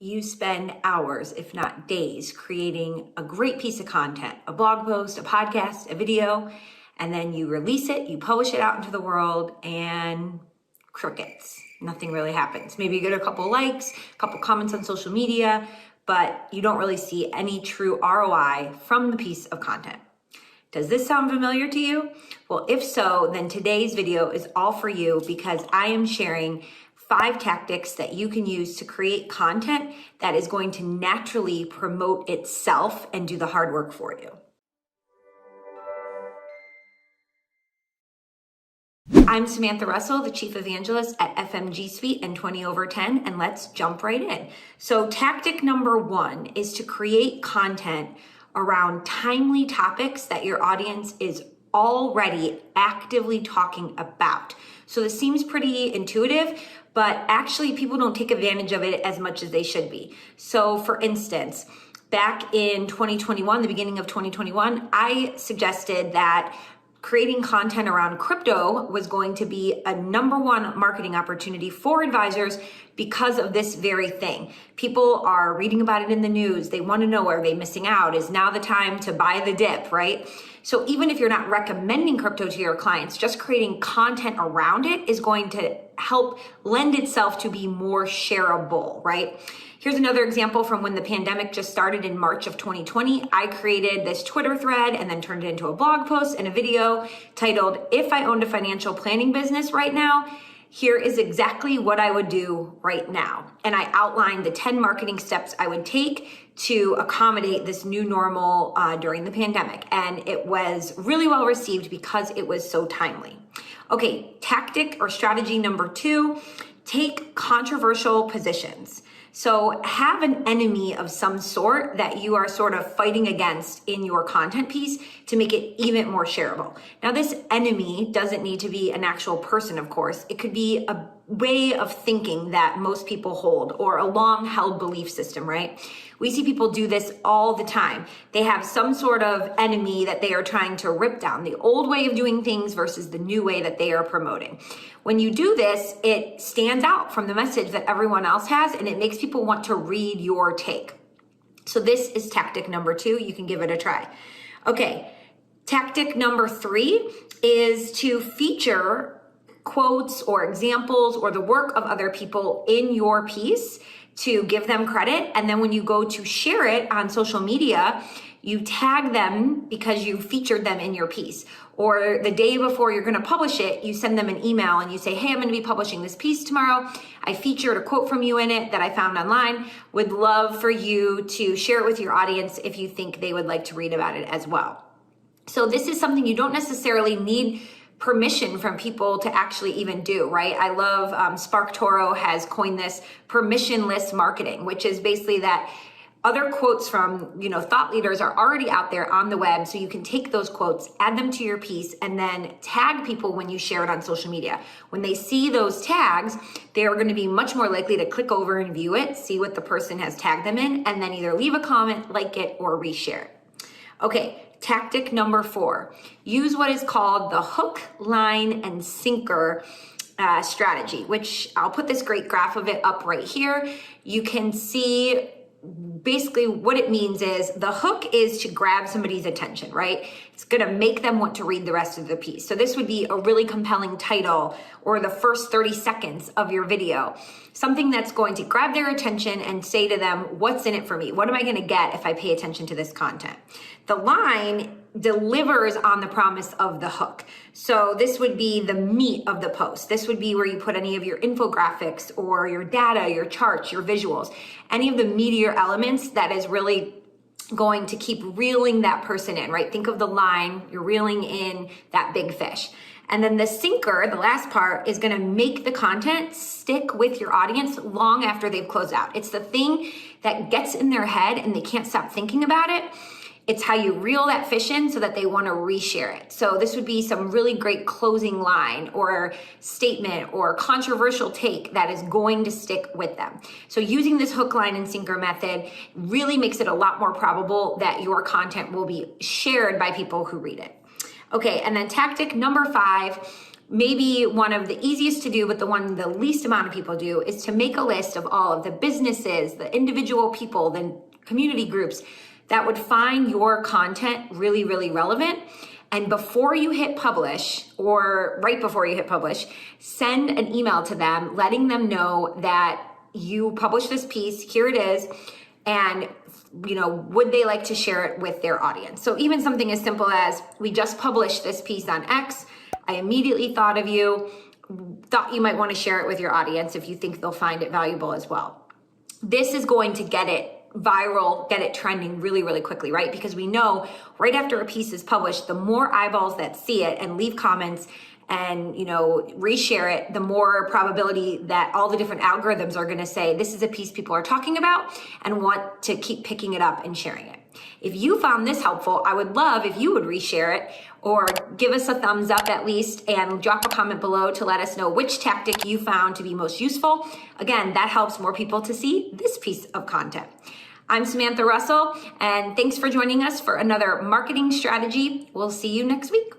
You spend hours, if not days, creating a great piece of content, a blog post, a podcast, a video, and then you release it, you publish it out into the world, and crickets. Nothing really happens. Maybe you get a couple likes, a couple comments on social media, but you don't really see any true ROI from the piece of content. Does this sound familiar to you? Well, if so, then today's video is all for you because I am sharing 5 tactics that you can use to create content that is going to naturally promote itself and do the hard work for you. I'm Samantha Russell, the Chief Evangelist at FMG Suite and 20 over 10, and let's jump right in. So tactic number 1 is to create content around timely topics that your audience is already actively talking about. So this seems pretty intuitive, but actually people don't take advantage of it as much as they should be. So for instance, back in 2021, the beginning of 2021, I suggested that creating content around crypto was going to be a #1 marketing opportunity for advisors because of this very thing. People are reading about it in the news. They want to know, are they missing out? Is now the time to buy the dip, right? So even if you're not recommending crypto to your clients, just creating content around it is going to help lend itself to be more shareable, right? Here's another example from when the pandemic just started in March of 2020. I created this Twitter thread and then turned it into a blog post and a video titled, "If I owned a financial planning business right now, here is exactly what I would do right now." And I outlined the 10 marketing steps I would take to accommodate this new normal during the pandemic. And it was really well received because it was so timely. Okay, tactic or strategy number 2, take controversial positions. So have an enemy of some sort that you are sort of fighting against in your content piece to make it even more shareable. Now, this enemy doesn't need to be an actual person, of course. It could be a way of thinking that most people hold or a long held belief system, right? We see people do this all the time. They have some sort of enemy that they are trying to rip down, the old way of doing things versus the new way that they are promoting. When you do this, it stands out from the message that everyone else has, and it makes people want to read your take. So this is tactic number 2. You can give it a try. Okay, tactic number 3 is to feature quotes or examples or the work of other people in your piece to give them credit. And then when you go to share it on social media, you tag them because you featured them in your piece. Or the day before you're going to publish it, you send them an email and you say, "Hey, I'm going to be publishing this piece tomorrow. I featured a quote from you in it that I found online. Would love for you to share it with your audience if you think they would like to read about it as well." So this is something you don't necessarily need permission from people to actually even do, right? I love Spark Toro has coined this permissionless marketing, which is basically that other quotes from, thought leaders are already out there on the web. So you can take those quotes, add them to your piece, and then tag people when you share it on social media. When they see those tags, they are going to be much more likely to click over and view it, see what the person has tagged them in, and then either leave a comment, like it, or reshare it. Okay, tactic number 4, use what is called the hook, line, and sinker strategy, which I'll put this great graph of it up right here. You can see basically what it means is the hook is to grab somebody's attention, right? It's going to make them want to read the rest of the piece. So this would be a really compelling title or the first 30 seconds of your video, something that's going to grab their attention and say to them, what's in it for me? What am I going to get if I pay attention to this content? The line delivers on the promise of the hook. So this would be the meat of the post. This would be where you put any of your infographics or your data, your charts, your visuals, any of the meatier elements that is really going to keep reeling that person in, right? Think of the line, you're reeling in that big fish. And then the sinker, the last part, is going to make the content stick with your audience long after they've closed out. It's the thing that gets in their head and they can't stop thinking about it. It's how you reel that fish in so that they want to reshare it. So this would be some really great closing line or statement or controversial take that is going to stick with them. So using this hook, line, and sinker method really makes it a lot more probable that your content will be shared by people who read it. Okay, and then tactic number 5, maybe one of the easiest to do, but the one the least amount of people do, is to make a list of all of the businesses, the individual people, the community groups that would find your content really, really relevant. And before you hit publish, or right before you hit publish, send an email to them letting them know that you published this piece, here it is, and would they like to share it with their audience? So even something as simple as, we just published this piece on X, I immediately thought of you, thought you might want to share it with your audience if you think they'll find it valuable as well. This is going to get it viral, get it trending really, really quickly, right? Because we know right after a piece is published, the more eyeballs that see it and leave comments and reshare it, the more probability that all the different algorithms are going to say this is a piece people are talking about and want to keep picking it up and sharing it. If you found this helpful, I would love if you would reshare it or give us a thumbs up at least, and drop a comment below to let us know which tactic you found to be most useful. Again, that helps more people to see this piece of content. I'm Samantha Russell, and thanks for joining us for another marketing strategy. We'll see you next week.